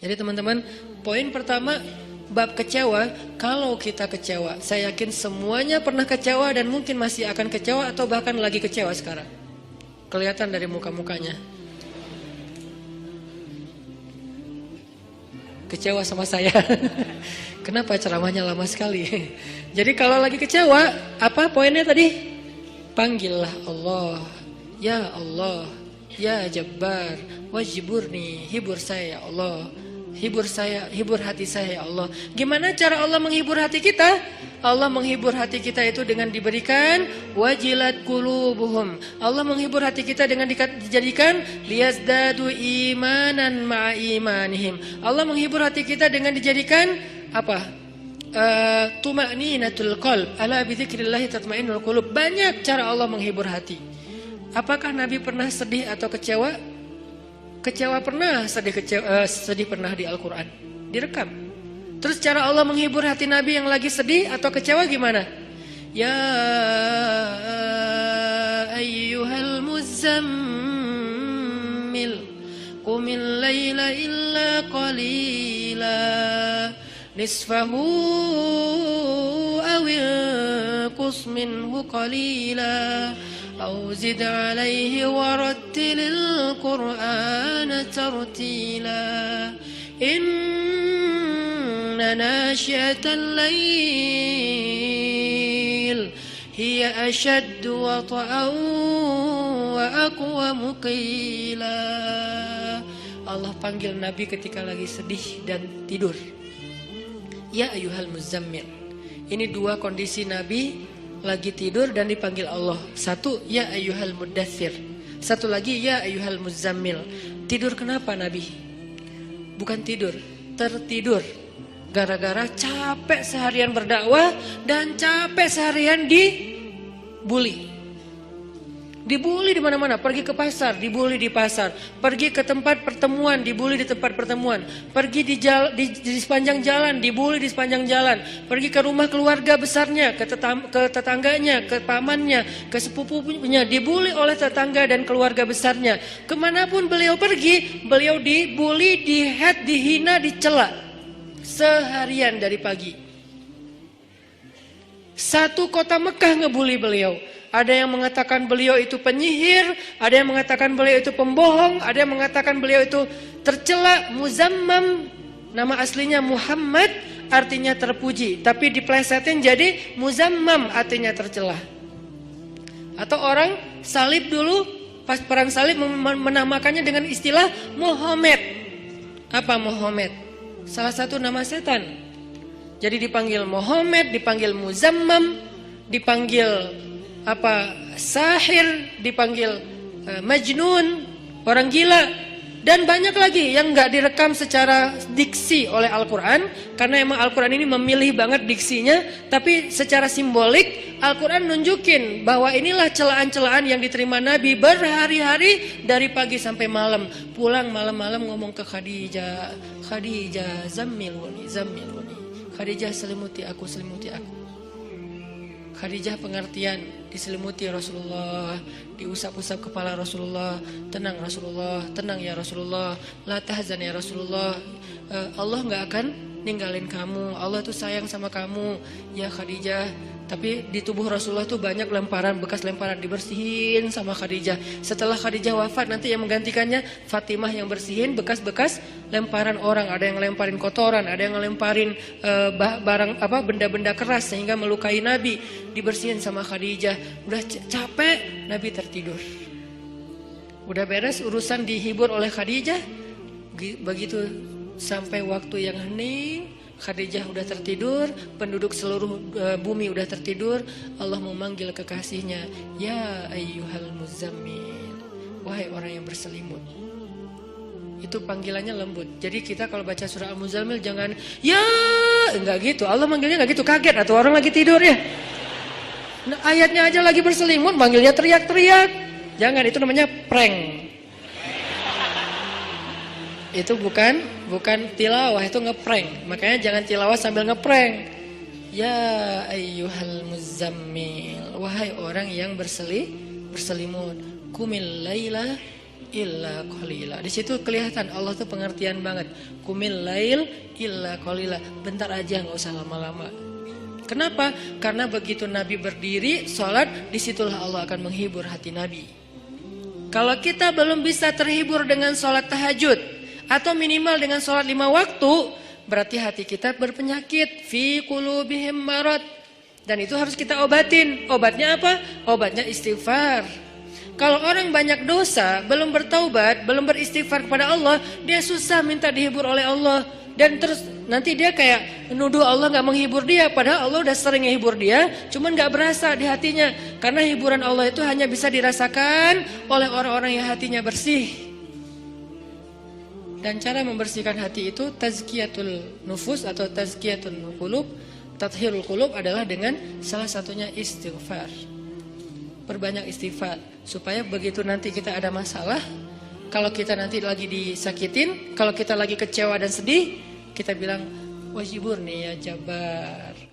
Jadi teman-teman, poin pertama bab kecewa. Kalau kita kecewa, saya yakin semuanya pernah kecewa dan mungkin masih akan kecewa atau bahkan lagi kecewa sekarang. Kelihatan dari muka-mukanya. Kecewa sama saya. Kenapa ceramahnya lama sekali? Jadi kalau lagi kecewa, apa poinnya tadi? Panggillah Allah. Ya Allah, ya Jabbar, wajiburni, hibur saya ya Allah. Hibur saya, hibur hati saya ya Allah. Gimana cara Allah menghibur hati kita? Allah menghibur hati kita itu dengan diberikan wajilat qulubuhum. Allah menghibur hati kita dengan dijadikan liyazdadu imanan ma'a imanihim. Allah menghibur hati kita dengan dijadikan apa? Tuma'ninatul qalb. Ala bidzikrillah tatma'innul qulub. Banyak cara Allah menghibur hati. Apakah Nabi pernah sedih atau kecewa? Kecewa pernah, sedih pernah di Al-Quran, direkam. Terus cara Allah menghibur hati Nabi yang lagi sedih atau kecewa gimana? Ya ayyuhal muzammil qumil layla illa qalila nisfahu awil qus minhu qalila أو زد عليه ورتل القرآن ترتيلا إن ناشئة الليل هي أشد وطئا وأقوم قيلا. Allah panggil Nabi ketika lagi sedih dan tidur. Ya ayyuhal muzammil. Ini dua kondisi Nabi lagi tidur dan dipanggil Allah. Satu, ya ayyuhal muddathir. Satu lagi, ya ayyuhal muzammil. Tidur kenapa Nabi? Bukan tidur, tertidur. Gara-gara capek seharian berdakwah dan capek seharian dibully. Dibully di mana-mana, pergi ke pasar, dibully di pasar, pergi ke tempat pertemuan, dibully di tempat pertemuan, pergi di sepanjang jalan, dibully di sepanjang jalan, pergi ke rumah keluarga besarnya, ke tetangganya, ke pamannya, ke sepupunya, dibully oleh tetangga dan keluarga besarnya. Kemanapun beliau pergi, beliau dibully, dihina, dicela seharian dari pagi. Satu kota Mekah ngebully beliau. Ada yang mengatakan beliau itu penyihir, ada yang mengatakan beliau itu pembohong, ada yang mengatakan beliau itu tercela. Muzammam, nama aslinya Muhammad, artinya terpuji, tapi diplesetin jadi Muzammam, artinya tercela. Atau orang salib dulu, pas perang salib menamakannya dengan istilah Muhammad. Apa Muhammad? Salah satu nama setan. Jadi dipanggil Muhammad, dipanggil Muzammam, dipanggil sahir, dipanggil majnun, orang gila, dan banyak lagi yang nggak direkam secara diksi oleh Al-Quran, karena emang Al-Quran ini memilih banget diksinya. Tapi secara simbolik Al-Quran nunjukin bahwa inilah celaan-celaan yang diterima Nabi berhari-hari dari pagi sampai malam. Pulang malam-malam ngomong ke Khadijah, Khadijah zammiluni, Khadijah selimuti aku, selimuti aku. Khadijah pengertian, diselimuti Rasulullah, diusap-usap kepala Rasulullah. Tenang Rasulullah, tenang ya Rasulullah, la tahzan ya Rasulullah, Allah gak akan ninggalin kamu, Allah tuh sayang sama kamu ya Khadijah. Tapi di tubuh Rasulullah tuh banyak lemparan, bekas lemparan, dibersihin sama Khadijah. Setelah Khadijah wafat, nanti yang menggantikannya Fatimah yang bersihin bekas-bekas lemparan orang. Ada yang lemparin kotoran, ada yang lemparin barang benda-benda keras sehingga melukai Nabi, dibersihin sama Khadijah. Udah capek, Nabi tertidur. Udah beres urusan, dihibur oleh Khadijah. Begitu sampai waktu yang hening, Khadijah udah tertidur, penduduk seluruh bumi udah tertidur. Allah memanggil kekasihnya, ya ayyuhal muzammil, wahai orang yang berselimut. Itu panggilannya lembut. Jadi kita kalau baca surah Al-Muzammil jangan ya, enggak gitu. Allah manggilnya enggak gitu, kaget atau orang lagi tidur ya. Nah, ayatnya aja lagi berselimut, manggilnya teriak-teriak. Jangan, itu namanya prank. Itu bukan tilawah, itu ngeprank. Makanya jangan tilawah sambil ngeprank. Ya ayyuhal muzammil, wahai orang yang berselimut, qumil laila illa qalila. Di situ kelihatan Allah tuh pengertian banget. Qumil lail illa qalila. Bentar aja, nggak usah lama-lama. Kenapa? Karena begitu Nabi berdiri sholat, disitulah Allah akan menghibur hati Nabi. Kalau kita belum bisa terhibur dengan sholat tahajud atau minimal dengan sholat 5 waktu, berarti hati kita berpenyakit. Fi qulubihim marad. Dan itu harus kita obatin. Obatnya apa? Obatnya istighfar. Kalau orang banyak dosa, belum bertaubat, belum beristighfar kepada Allah, dia susah minta dihibur oleh Allah. Dan terus nanti dia kayak nuduh Allah gak menghibur dia. Padahal Allah udah sering menghibur dia, cuman gak berasa di hatinya. Karena hiburan Allah itu hanya bisa dirasakan oleh orang-orang yang hatinya bersih. Dan cara membersihkan hati itu tazkiyatul nufus atau tazkiyatul qulub, tathhirul qulub adalah dengan salah satunya istighfar. Perbanyak istighfar supaya begitu nanti kita ada masalah, kalau kita nanti lagi disakitin, kalau kita lagi kecewa dan sedih, kita bilang wajiburni ya Jabbar.